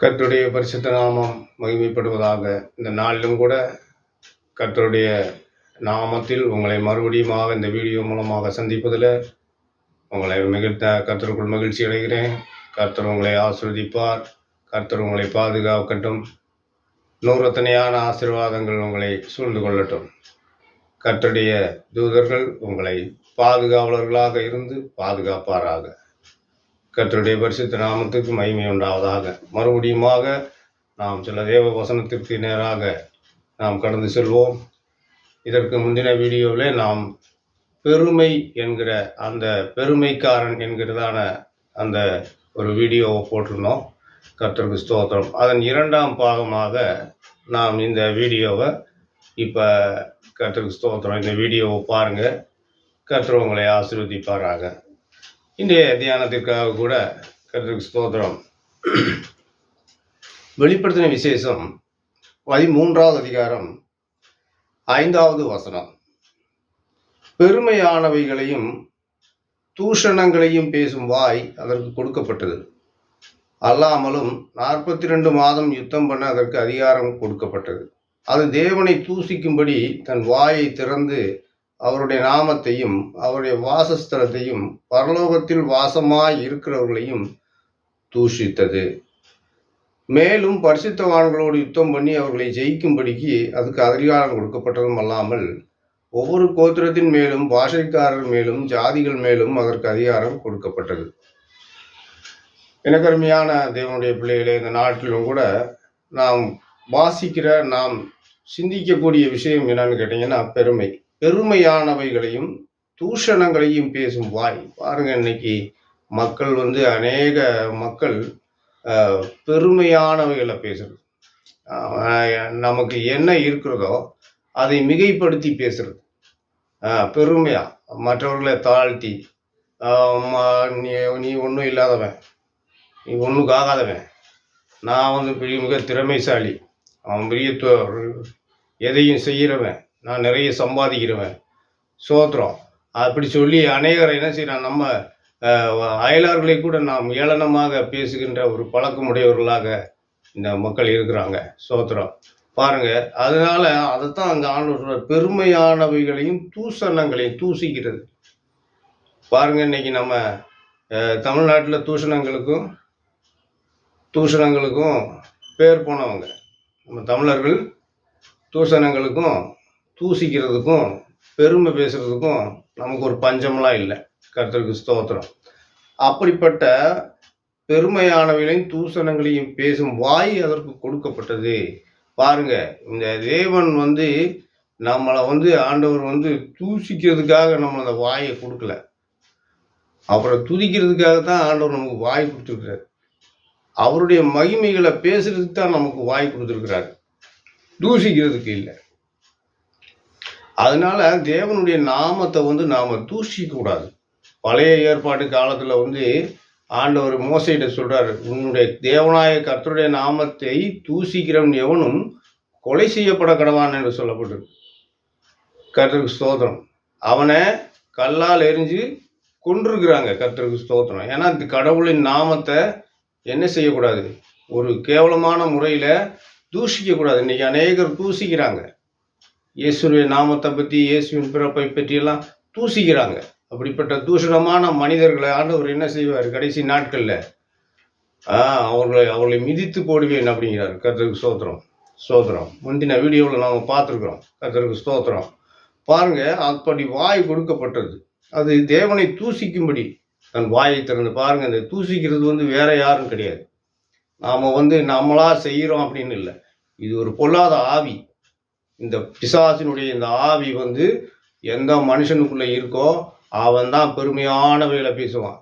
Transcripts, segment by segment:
கர்த்தருடைய பரிசுத்த நாமம் மகிமைப்படுவதாக. இந்த நாளிலும் கூட கர்த்தருடைய நாமத்தில் உங்களை மறுபடியுமாக இந்த வீடியோ மூலமாக சந்திப்பதில் உங்களை கர்த்தருக்குள் மகிழ்ச்சி அடைகிறேன். கர்த்தர் உங்களை ஆசீர்வதிப்பார். கர்த்தர் உங்களை பாதுகாக்கட்டும். நூறத்தனையான ஆசீர்வாதங்கள் உங்களை சூழ்ந்து கொள்ளட்டும். கர்த்தருடைய தூதர்கள் உங்களை பாதுகாவலர்களாக இருந்து பாதுகாப்பாராக. கர்த்தருடைய பரிசுத்த நாமத்துக்கு மகிமை உண்டாவதாக. மறுபடியுமாக நாம் சில தேவ வசனத்திற்கு நேராக நாம் கடந்து செல்வோம். இதற்கு முந்தின வீடியோவில் நாம் பெருமை என்கிற அந்த பெருமைக்காரன் என்கிறதான அந்த ஒரு வீடியோவை போட்டிருந்தோம். கர்த்தருக்கு ஸ்தோத்திரம். அதன் இரண்டாம் பாகமாக நாம் இந்த வீடியோவை இப்போ கர்த்தருக்கு ஸ்தோத்திரம் இந்த வீடியோவை பாருங்கள். கர்த்தர் உங்களை ஆசீர்வதிப்பாராக. இன்றைய தியானத்திற்காக கூட கர்த்தருக்கு ஸ்தோத்திரம். வெளிப்படுத்தின விசேஷம் 13வது அதிகாரம் 5வது வசனம். பெருமையானவைகளையும் தூஷணங்களையும் பேசும் வாய் அதற்கு கொடுக்கப்பட்டது. அல்லாமலும் 42 மாதம் யுத்தம் பண்ண அதற்கு அதிகாரம் கொடுக்கப்பட்டது. அது தேவனை தூசிக்கும்படி தன் வாயை திறந்து அவருடைய நாமத்தையும் அவருடைய வாசஸ்தலத்தையும் பரலோகத்தில் வாசமாய் இருக்கிறவர்களையும் தூஷித்தது. மேலும் பரிசுத்தவான்களோடு யுத்தம் பண்ணி அவர்களை ஜெயிக்கும்படிக்கு அதுக்கு அதிகாரம் கொடுக்கப்பட்டதும் அல்லாமல் ஒவ்வொரு கோத்திரத்தின் மேலும் பாஷைக்காரர் மேலும் ஜாதிகள் மேலும் அதற்கு அதிகாரம் கொடுக்கப்பட்டது. எனக்கருமையான தேவனுடைய பிள்ளைகளே, இந்த நாட்டிலும் கூட நாம் வாசிக்கிற நாம் சிந்திக்கக்கூடிய விஷயம் என்னன்னு கேட்டீங்கன்னா பெருமை. பெருமையானவைகளையும் தூஷணங்களையும் பேசும் வாய். பாருங்க, இன்னைக்கு மக்கள் அநேக மக்கள் பெருமையானவைகளை பேசுறது. நமக்கு என்ன இருக்கிறதோ அதை மிகைப்படுத்தி பேசுறது. பெருமையா மற்றவர்களை தாழ்த்தி, நீ ஒன்றும் இல்லாதவன், நீ ஒன்றும் ஆகாதவன், நான் மிக திறமைசாலி, அவன் பெரிய எதையும் செய்கிறவன், நான் நிறைய சம்பாதிக்கிறவன், சோத்திரம் அப்படி சொல்லி அநேகரை என்ன செய்யறான், நம்ம அயலார்களை கூட நாம் ஏளனமாக பேசுகின்ற ஒரு பழக்கமுடையவர்களாக இந்த மக்கள் இருக்கிறாங்க. சோத்திரம் பாருங்க. அதனால அதைத்தான் அங்கே ஆண்டவர் சொல்ற, பெருமையானவைகளையும் தூஷணங்களையும் தூசிக்கிறது. பாருங்க, இன்னைக்கு நம்ம தமிழ்நாட்டில் தூஷணங்களுக்கும் பேர் போனவங்க நம்ம தமிழர்கள். தூஷணங்களுக்கும் தூசிக்கிறதுக்கும் பெருமை பேசுறதுக்கும் நமக்கு ஒரு பஞ்சமெல்லாம் இல்லை. கர்த்தருக்கு ஸ்தோத்திரம். அப்படிப்பட்ட பெருமையானவைகளையும் தூஷணங்களையும் பேசும் வாய் அதற்கு கொடுக்கப்பட்டது. பாருங்க, இந்த தேவன் நம்மளை ஆண்டவர் தூசிக்கிறதுக்காக நம்ம அந்த வாயை கொடுக்கல, அப்புறம் துதிக்கிறதுக்காக தான் ஆண்டவர் நமக்கு வாய் கொடுத்துருக்கிறார். அவருடைய மகிமைகளை பேசுறதுக்கு தான் நமக்கு வாய் கொடுத்துருக்கிறார், தூஷிக்கிறதுக்கு இல்லை. அதனால தேவனுடைய நாமத்தை நாம தூஷிக்க கூடாது. பழைய ஏற்பாட்டு காலத்துல ஆண்டவர் மோசையிட சொல்றாரு, உன்னுடைய தேவனாய கர்த்தருடைய நாமத்தை தூசிக்கிறவன் எவனும் கொலை செய்யப்பட கடவான் என்று சொல்லப்பட்டது. கர்த்தருக்கு ஸ்தோத்திரம். அவனை கல்லால் எரிஞ்சு கொன்றிருக்கிறாங்க. கர்த்தருக்கு ஸ்தோத்திரம். ஏன்னா கடவுளின் நாமத்தை என்ன செய்யக்கூடாது, ஒரு கேவலமான முறையில தூஷிக்க கூடாது. இன்னைக்கு அநேகர் தூசிக்கிறாங்க. இயேசுடைய நாமத்தை பற்றி, இயேசுவின் பிறப்பை பற்றியெல்லாம் தூசிக்கிறாங்க. அப்படிப்பட்ட தூஷணமான மனிதர்களை ஆண்டவர் என்ன செய்வார், கடைசி நாட்கள்ல அவர்களை மிதித்து போடுவேன் அப்படிங்கிறார். கர்த்தருக்கு ஸ்தோத்திரம். முந்தின வீடியோவில் நாங்கள் பார்த்துருக்குறோம். கர்த்தருக்கு ஸ்தோத்திரம். பாருங்க, அப்படி வாய் கொடுக்கப்பட்டது. அது தேவனை தூசிக்கும்படி தன் வாயை திறந்து. பாருங்க, இந்த தூசிக்கிறது வேற யாரும் கிடையாது. நாம நம்மளா செய்கிறோம் அப்படின்னு இல்லை. இது ஒரு பொல்லாத ஆவி. இந்த பிசாசினுடைய இந்த ஆவி எந்த மனுஷனுக்குள்ள இருக்கோ அவன் தான் பெருமையானவைகளை பேசுவான்,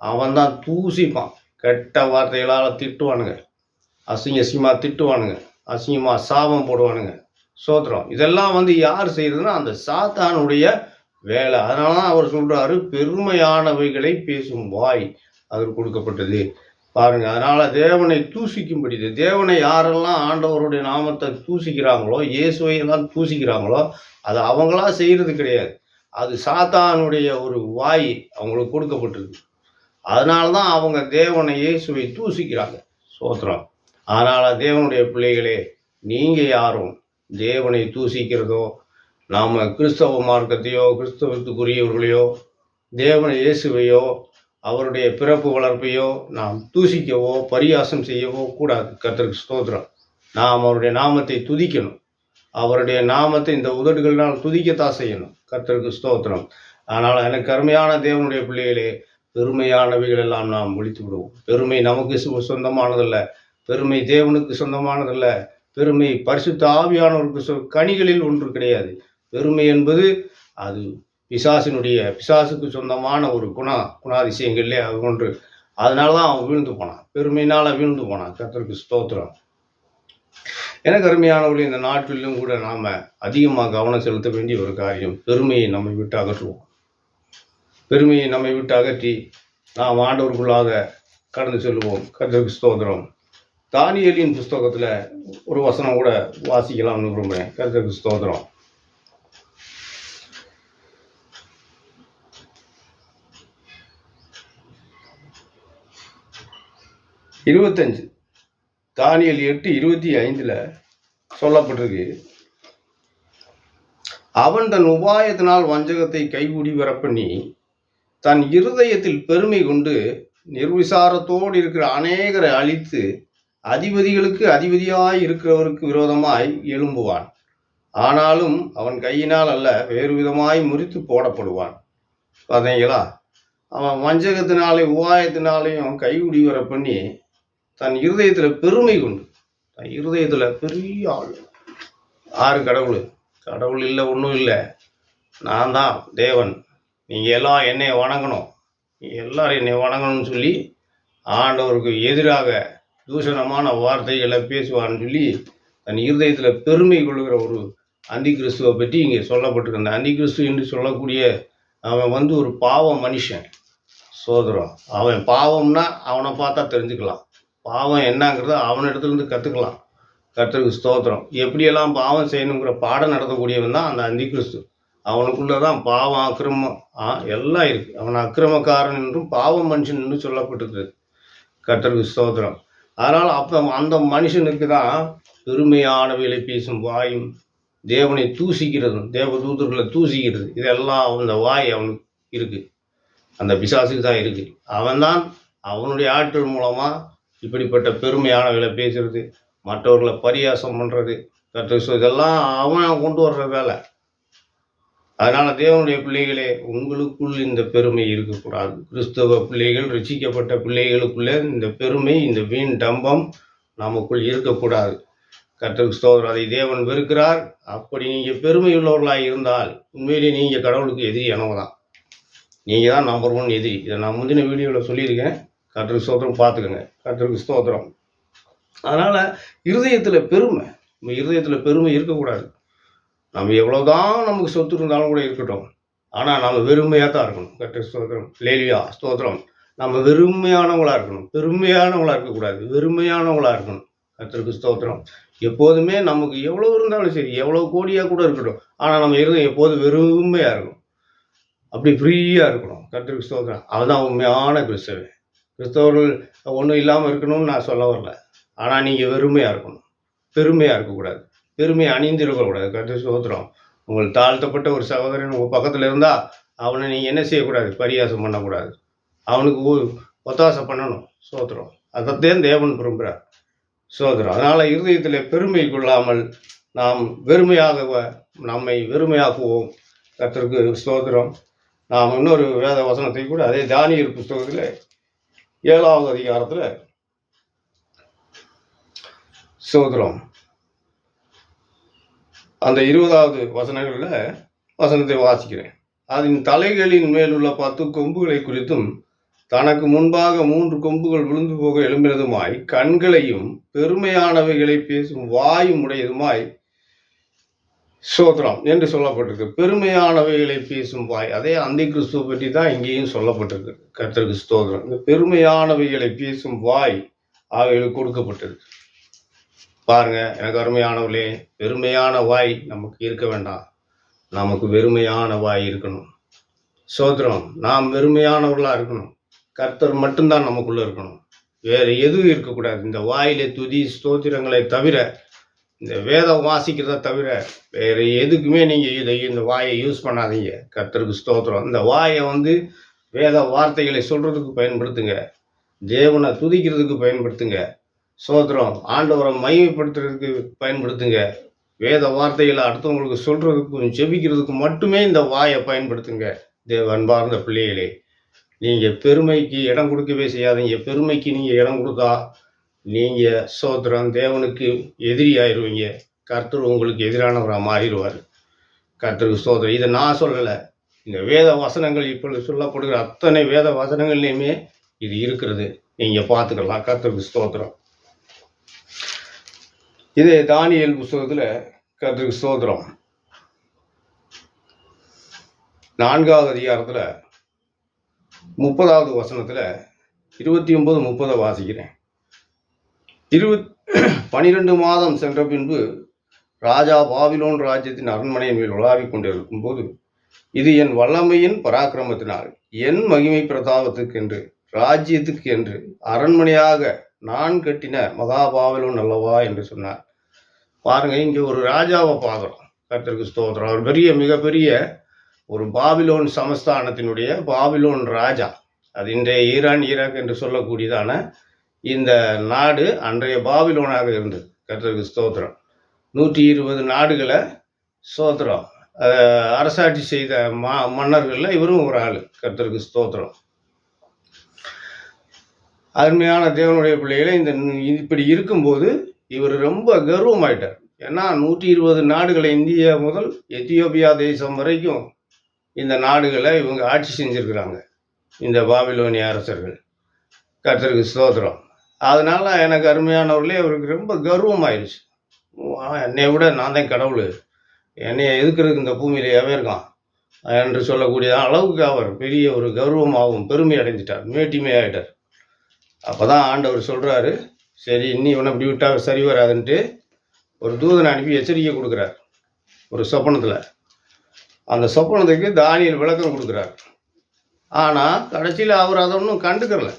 அவன் தான் தூசிப்பான். கெட்ட வார்த்தைகளால் திட்டுவானுங்க, அசிங்கமாக திட்டுவானுங்க, அசிங்கமாக சாபம் போடுவானுங்க. சோத்திரம். இதெல்லாம் யார் செய்யறதுன்னா அந்த சாத்தானுடைய வேலை. அதனால தான் அவர் சொல்றாரு, பெருமையானவைகளை பேசும் வாய் அதற்கு கொடுக்கப்பட்டது. பாருங்க, அதனால தேவனை தூசிக்கும்படி, தேவனை யாரெல்லாம் ஆண்டவருடைய நாமத்தை தூசிக்கிறாங்களோ, இயேசுவை எல்லாம் தூசிக்கிறாங்களோ, அது அவங்களா செய்யறது கிடையாது. அது சாத்தானுடைய ஒரு வாய் அவங்களுக்கு கொடுக்கப்பட்டிருக்கு. அதனால தான் அவங்க தேவனை இயேசுவை தூசிக்கிறாங்க. சோத்திரம். ஆனால் தேவனுடைய பிள்ளைகளே, நீங்கள் யாரும் தேவனை தூசிக்கிறதோ, நாம் கிறிஸ்தவ மார்க்கத்தையோ கிறிஸ்தவத்துக்குரியவர்களையோ தேவனை இயேசுவையோ அவருடைய பிறப்பு வளர்ப்பையோ நாம் தூசிக்கவோ பரியாசம் செய்யவோ கூடாது. கர்த்தருக்கு ஸ்தோத்திரம். நாம் அவருடைய நாமத்தை துதிக்கணும். அவருடைய நாமத்தை இந்த உதடுகளினால் துதிக்கத்தான் செய்யணும். கர்த்தருக்கு ஸ்தோத்திரம். ஆனால் எனக்கு அருமையான தேவனுடைய பிள்ளைகளே, பெருமையானவைகள் எல்லாம் நாம் ஒழித்து விடுவோம். பெருமை நமக்கு சொந்தமானதல்ல, பெருமை தேவனுக்கு சொந்தமானதல்ல, பெருமை பரிசுத்த ஆவியானவருக்கு கனிகளில் ஒன்று கிடையாது. பெருமை என்பது அது பிசாசுக்கு சொந்தமான ஒரு குணாதிசயங்கள்லே அது ஒன்று. அதனால தான் அவன் வீழ்ந்து போனான், பெருமையினால் வீழ்ந்து போனான். கர்த்தருக்கு ஸ்தோத்திரம். எனக்கு அருமையானவர்கள், இந்த நாட்டிலும் கூட நாம் அதிகமாக கவனம் செலுத்த வேண்டிய ஒரு காரியம், பெருமையை நம்மை விட்டு அகற்றுவோம். பெருமையை நம்மை விட்டு அகற்றி நாம் ஆண்டவருக்குள்ளாக கடந்து செல்வோம். கர்த்தருக்கு ஸ்தோத்திரம். தானியேலின் புஸ்தகத்தில் ஒரு வசனம் கூட வாசிக்கலாம்னு விரும்புகிறேன். கர்த்தருக்கு ஸ்தோத்திரம். 25 தானியேல் 8:25 சொல்லப்பட்டிருக்கு. அவன் தன் உபாயத்தினால் வஞ்சகத்தை கைகூடி வரப்பண்ணி தன் இருதயத்தில் பெருமை கொண்டு நிர்விசாரத்தோடு இருக்கிற அநேகரை அழித்து அதிபதிகளுக்கு அதிபதியாய் இருக்கிறவருக்கு விரோதமாய் எழும்புவான். ஆனாலும் அவன் கையினால் அல்ல, வேறு விதமாய் முறித்து போடப்படுவான். பார்த்தீங்களா? அவன் வஞ்சகத்தினாலே உபாயத்தினாலையும் கைகுடி வர பண்ணி தன் இருதயத்தில் பெருமை கொண்டு, தன் இருதயத்தில் பெரிய ஆள், ஆறு கடவுள் இல்லை, ஒன்றும் இல்லை, நான் தான் தேவன், நீங்கள் எல்லாம் என்னை வணங்கணும், எல்லாரும் என்னை வணங்கணும்னு சொல்லி ஆண்டவருக்கு எதிராக தூஷணமான வார்த்தைகளை பேசுவான்னு சொல்லி தன் இருதயத்தில் பெருமை கொள்கிற ஒரு அந்தி கிறிஸ்துவை பற்றி இங்கே சொல்லப்பட்டிருக்கு. அந்த அந்தி கிறிஸ்து என்று சொல்லக்கூடிய அவன் ஒரு பாவ மனுஷன். சோதரம். அவன் பாவம்னா அவனை பார்த்தா தெரிஞ்சுக்கலாம், பாவம் என்னங்கிறத அவனிடத்துலேருந்து கற்றுக்கலாம். கர்த்தருக்கு ஸ்தோத்திரம். எப்படியெல்லாம் பாவம் செய்யணுங்கிற பாடம் நடத்தக்கூடியவன் தான் அந்த அந்தி கிறிஸ்து. அவனுக்குள்ளே தான் பாவம், அக்கிரமம் எல்லாம் இருக்குது. அவன் அக்கிரமக்காரன் என்றும் பாவ மனுஷன் என்று சொல்லப்பட்டிருக்கு. கர்த்தருக்கு ஸ்தோத்திரம். அதனால் அப்போ அந்த மனுஷனுக்கு தான் பெருமையானவைகளை பேசும் வாயும், தேவனை தூசிக்கிறதும், தேவதூதர்களை தூசிக்கிறது, இதெல்லாம் அந்த வாய் அவனுக்கு இருக்குது. அந்த பிசாசுக்கு தான் இருக்குது. அவன்தான் அவனுடைய ஆட்கள் மூலமாக இப்படிப்பட்ட பெருமையானவைகளை பேசுறது, மற்றவர்களை பரியாசம் பண்ணுறது, இதெல்லாம் அவன் கொண்டு வர்ற வேலை. அதனால் தேவனுடைய பிள்ளைகளே, உங்களுக்குள் இந்த பெருமை இருக்கக்கூடாது. கிறிஸ்தவ பிள்ளைகள், ரட்சிக்கப்பட்ட பிள்ளைகளுக்குள்ளே இந்த பெருமை, இந்த வீண் டம்பம் நமக்குள் இருக்கக்கூடாது. கர்த்தருக்கு ஸ்தோத்திரம். அதை தேவன் வெறுக்கிறார். அப்படி நீங்கள் பெருமை உள்ளவர்களாக இருந்தால் உண்மையிலேயே நீங்கள் கடவுளுக்கு எதிரி எனவு தான். நீங்கள் தான் நம்பர் 1 எதிரி. இதை நான் முந்தின வீடியோவில் சொல்லியிருக்கேன். கர்த்தருக்கு ஸ்தோத்திரம், பார்த்துக்கோங்க. கர்த்தருக்கு ஸ்தோத்திரம். அதனால் இருதயத்தில் பெருமை, நம்ம இருதயத்தில் பெருமை இருக்கக்கூடாது. நம்ம எவ்வளோதான் நமக்கு சொத்து இருந்தாலும் கூட இருக்கட்டும், ஆனால் நம்ம வெறுமையாக தான் இருக்கணும். கர்த்தருக்கு ஸ்தோத்திரம். லேலியா ஸ்தோத்திரம். நம்ம வெறுமையானவங்களாக இருக்கணும், பெருமையானவங்களாக இருக்கக்கூடாது, வெறுமையானவங்களாக இருக்கணும். கர்த்தருக்கு ஸ்தோத்திரம். எப்போதுமே நமக்கு எவ்வளோ இருந்தாலும் சரி, எவ்வளோ கோடியாக கூட இருக்கட்டும், ஆனால் நம்ம இருதயம் எப்போதும் வெறுமையாக இருக்கணும், அப்படி ஃப்ரீயாக இருக்கணும். கர்த்தருக்கு ஸ்தோத்திரம். அதுதான் உண்மையான கிறிஸ்தவ. கிறிஸ்தவர்கள் ஒன்றும் இல்லாமல் இருக்கணும்னு நான் சொல்ல வரல, ஆனால் நீங்கள் வெறுமையாக இருக்கணும், பெருமையாக இருக்கக்கூடாது, பெருமை அணிந்திருக்கக்கூடாது. கர்த்தருக்கு ஸ்தோத்திரம். உங்களுக்கு தாழ்த்தப்பட்ட ஒரு சகோதரன் உங்கள் பக்கத்தில் இருந்தால் அவனை நீங்கள் என்ன செய்யக்கூடாது, பரியாசம் பண்ணக்கூடாது, அவனுக்கு ஒத்தாசை பண்ணணும். ஸ்தோத்திரம். அதைத்தான் தேவன் விரும்புகிறார். சோதரம். அதனால் இருதயத்தில் பெருமை கொள்ளாமல் நாம் நம்மை வெறுமையாக்குவோம். கர்த்தருக்கு ஸ்தோத்திரம். நாம் இன்னொரு வேத வசனத்தை கூட அதே தானியேல் புஸ்தகத்தில் 7வது அதிகாரத்தில் ஸ்தோத்திரம் அந்த 20வது வசனத்தை வாசிக்கிறேன். அதன் தலைகளின் மேலுள்ள 10 கொம்புகளை குறித்தும் தனக்கு முன்பாக 3 கொம்புகள் விழுந்து போக எழும்பினதுமாய் கண்களையும் பெருமையானவைகளை பேசும் வாயும் உடையதுமாய் ஸ்தோத்திரம் என்று சொல்லப்பட்டிருக்கு. பெருமையானவைகளை பேசும் வாய், அதே அந்தி கிறிஸ்துவை பற்றி தான் இங்கேயும் சொல்லப்பட்டிருக்கு. கர்த்தருக்கு ஸ்தோத்திரம். இந்த பெருமையானவைகளை பேசும் வாய் அவைகளுக்கு கொடுக்கப்பட்டிருக்கு. பாருங்க, எனக்கு அருமையானவர்களே, பெருமையான வாய் நமக்கு இருக்க வேண்டாம், நமக்கு வெறுமையான வாய் இருக்கணும். ஸ்தோத்திரம். நாம் வெறுமையானவர்களாக இருக்கணும். கர்த்தர் மட்டும்தான் நமக்குள்ளே இருக்கணும். வேறு எதுவும் இருக்கக்கூடாது. இந்த வாயிலே துதி ஸ்தோத்திரங்களை தவிர, இந்த வேதம் வாசிக்கிறத தவிர வேறு எதுக்குமே நீங்கள் இந்த வாயை யூஸ் பண்ணாதீங்க. கர்த்தருக்கு ஸ்தோத்திரம். இந்த வாயை வேத வார்த்தைகளை சொல்கிறதுக்கு பயன்படுத்துங்க. தேவனை துதிக்கிறதுக்கு பயன்படுத்துங்க. ஸ்தோத்திரம். ஆண்டவரை மகிமைப்படுத்துறதுக்கு பயன்படுத்துங்க. வேத வார்த்தைகளை அடுத்தவங்களுக்கு சொல்கிறதுக்கும் ஜெபிக்கிறதுக்கு மட்டுமே இந்த வாயை பயன்படுத்துங்க. அன்பார்ந்த பிள்ளைகளே, நீங்கள் பெருமைக்கு இடம் கொடுக்கவே செய்யாதீங்க. பெருமைக்கு நீங்கள் இடம் கொடுத்தா நீங்கள் ஸ்தோத்திரம் தேவனுக்கு எதிரியாயிருவீங்க. கர்த்தர் உங்களுக்கு எதிரானவராக மாறிடுவார். கர்த்தருக்கு ஸ்தோத்திரம். இதை நான் சொல்லலை. இந்த வேத வசனங்கள் இப்பொழுது சொல்லப்படுகிற அத்தனை வேத வசனங்கள்லையுமே இது இருக்கிறது. நீங்கள் பார்த்துக்கலாம். கர்த்தருக்கு ஸ்தோத்திரம். இதே தானியேல் புஸ்தகத்தில் கர்த்தருக்கு ஸ்தோத்திரம் 4வது அதிகாரத்தில் 30வது வசனத்தில் 29, 30 வாசிக்கிறேன். 12 மாதம் சென்ற பின்பு ராஜா பாபிலோன் ராஜ்யத்தின் அரண்மனையின் மேல் உலாவிக் கொண்டிருக்கும் போது, இது என் வல்லமையின் பராக்கிரமத்தினால் என் மகிமை பிரதாபத்துக்கென்று ராஜ்யத்துக்கு என்று அரண்மனையாக நான் கட்டின மகாபாபிலோன் அல்லவா என்று சொன்னார். பாருங்க, இங்கே ஒரு ராஜாவை பார்க்குறோம். கர்த்தருக்கு ஸ்தோத்திரம். அவர் மிகப்பெரிய ஒரு பாபிலோன் சமஸ்தானத்தினுடைய பாபிலோன் ராஜா. அது இன்றைய ஈரான், ஈராக் என்று சொல்லக்கூடியதான இந்த நாடு அன்றைய பாபிலோனாக இருந்தது. கர்த்தருக்கு ஸ்தோத்திரம். 120 நாடுகளை ஸ்தோத்திரம் அரசாட்சி செய்த மன்னர்களில் இவரும் ஒரு ஆள். கர்த்தருக்கு ஸ்தோத்திரம். அருமையான தேவனுடைய பிள்ளைகளை, இப்படி இருக்கும்போது இவர் ரொம்ப கர்வமாயிட்டார். ஏன்னா 120 நாடுகளை, இந்தியா முதல் எத்தியோப்பியா தேசம் வரைக்கும் இந்த நாடுகளை இவங்க ஆட்சி செஞ்சுருக்கிறாங்க, இந்த பாபிலோனிய அரசர்கள். கர்த்தருக்கு ஸ்தோத்திரம். அதனால் எனக்கு அருமையானவர்களே, அவருக்கு ரொம்ப கர்வமாயிருச்சு. என்னை விட நான் தான் கடவுள், என்னைய எதுக்கிறதுக்கு இந்த பூமியில் எவன் இருக்கான் என்று சொல்லக்கூடிய அளவுக்கு அவர் பெரிய ஒரு கர்வமாகவும் பெருமை அடைஞ்சிட்டார், மேட்டிமை ஆகிட்டார். அப்போ தான் ஆண்டவர் சொல்கிறாரு, சரி இன்னி இவனை இப்படி விட்டால் சரி வராதுன்ட்டு ஒரு தூதனை அனுப்பி எச்சரிக்கை கொடுக்குறார் ஒரு சொப்பனத்தில். அந்த சொப்பனத்துக்கு தானியேல் விளக்கம் கொடுக்குறார். ஆனால் கடைசியில் அவர் அதை ஒன்றும் கண்டுக்கிறல.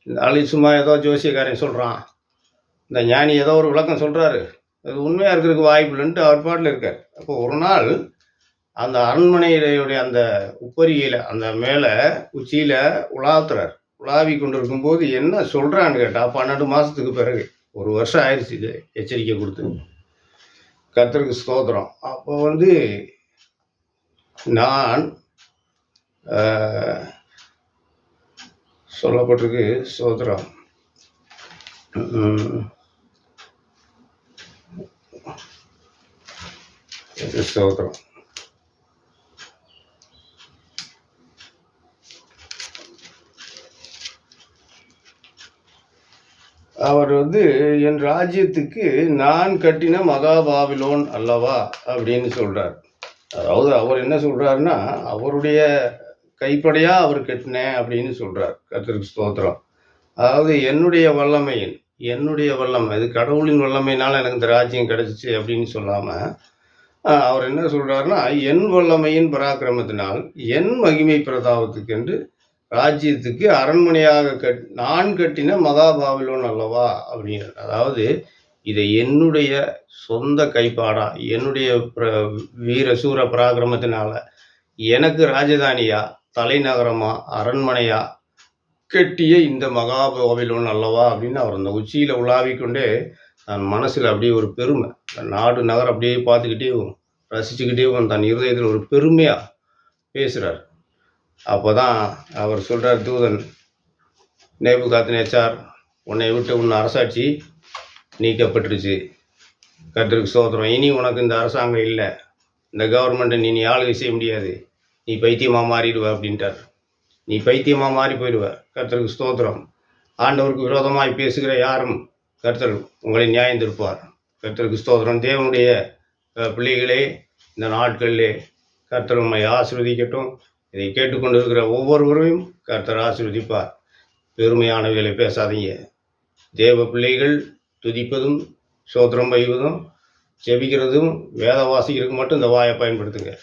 இந்த ஆளு சும்மா ஏதோ ஜோசியக்காரன் சொல்கிறான், இந்த ஞானி ஏதோ ஒரு விளக்கம் சொல்கிறாரு, அது உண்மையாக இருக்கிறதுக்கு வாய்ப்பு இல்லைன்ட்டு அவர் பாட்டில் இருக்கார். அப்போ ஒரு நாள் அந்த அரண்மனையுடைய அந்த உப்பரிகையில் அந்த மேலே உச்சியில் உலாத்துறார். உலாவி கொண்டு இருக்கும்போது என்ன சொல்கிறான்னு கேட்டால், 12 மாதத்துக்கு பிறகு, ஒரு வருஷம் ஆயிடுச்சு இது எச்சரிக்கை கொடுத்து. கர்த்தருக்கு ஸ்தோத்திரம். அப்போ நான் சொல்லப்பட்டிருக்கு ஸ்தோத்திரம், ஸ்தோத்திரம். அவர் என் ராஜ்யத்துக்கு நான் கட்டின மகாபாபிலோன் அல்லவா அப்படின்னு சொல்றார். அதாவது அவர் என்ன சொல்றாருன்னா, அவருடைய கைப்படையா அவர் கட்டினேன் அப்படின்னு சொல்றார். கர்த்தருக்கு ஸ்தோத்திரம். அதாவது என்னுடைய வல்லமை, அது கடவுளின் வல்லமையினால எனக்கு இந்த ராஜ்யம் கிடைச்சிச்சு அப்படின்னு சொல்லாம, அவர் என்ன சொல்றாருன்னா, என் வல்லமையின் பராக்கிரமத்தினால் என் மகிமை பிரதாபத்துக்கு என்று ராஜ்யத்துக்கு அரண்மனையாக நான் கட்டின மகாபாபிலோன் அல்லவா அப்படின்னு. அதாவது இதை என்னுடைய சொந்த கைப்பாடா, என்னுடைய வீர சூர பராக்கிரமத்தினால எனக்கு ராஜதானியா, தலைநகரமா, அரண்மனையா கட்டிய இந்த மகாபாபிலோன் அல்லவா அப்படின்னு அவர் அந்த உச்சியில் உலாவிக்கொண்டே தன் மனசில் அப்படியே ஒரு பெருமை, நாடு நகரம் அப்படியே பார்த்துக்கிட்டே ரசிச்சுக்கிட்டே தன் இருதயத்தில் ஒரு பெருமையாக பேசுகிறார். அப்போ தான் அவர் சொல்கிறார், தூதன் நேபுகாத்நேச்சார், உன்னை விட்டு உன் அரசாட்சி நீக்கப்பட்டுருச்சு. கர்த்தருக்கு ஸ்தோத்திரம். இனி உனக்கு இந்த அரசாங்கம் இல்லை, இந்த கவர்மெண்ட்டை நீ ஆளுகை செய்ய முடியாது, நீ பைத்தியமாக மாறிடுவ அப்படின்ட்டார். நீ பைத்தியமாக மாறி போயிடுவ. கர்த்தருக்கு ஸ்தோத்திரம். ஆண்டவருக்கு விரோதமாய் பேசுகிற யாரும் கர்த்தர் உங்களை நியாயம் திருப்பார். கர்த்தருக்கு ஸ்தோத்திரம். தேவனுடைய பிள்ளைகளே, இந்த நாட்களிலே கர்த்தர் உண்மை ஆசீர்வதிக்கட்டும். இதை கேட்டுக்கொண்டு இருக்கிற ஒவ்வொருவரையும் கர்த்தர் ஆசீர்வதிப்பார். பெருமையானவைகளை பேசாதீங்க. தேவ பிள்ளைகள் துதிப்பதும் ஸ்தோத்திரம் செய்வதும் ஜெபிக்கிறதும் வேத வாசிக்கிறதுக்கு மட்டும் இந்த வாயை பயன்படுத்துங்க.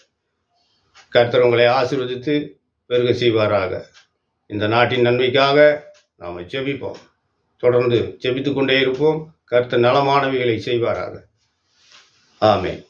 கர்த்தர் உங்களை ஆசீர்வதித்து பெருக செய்வாராக. இந்த நாட்டின் நன்மைக்காக நாம் ஜெபிப்போம். தொடர்ந்து ஜெபித்து கொண்டே இருப்போம். கர்த்தர் நலமானவைகளை செய்வாராக. ஆமென்.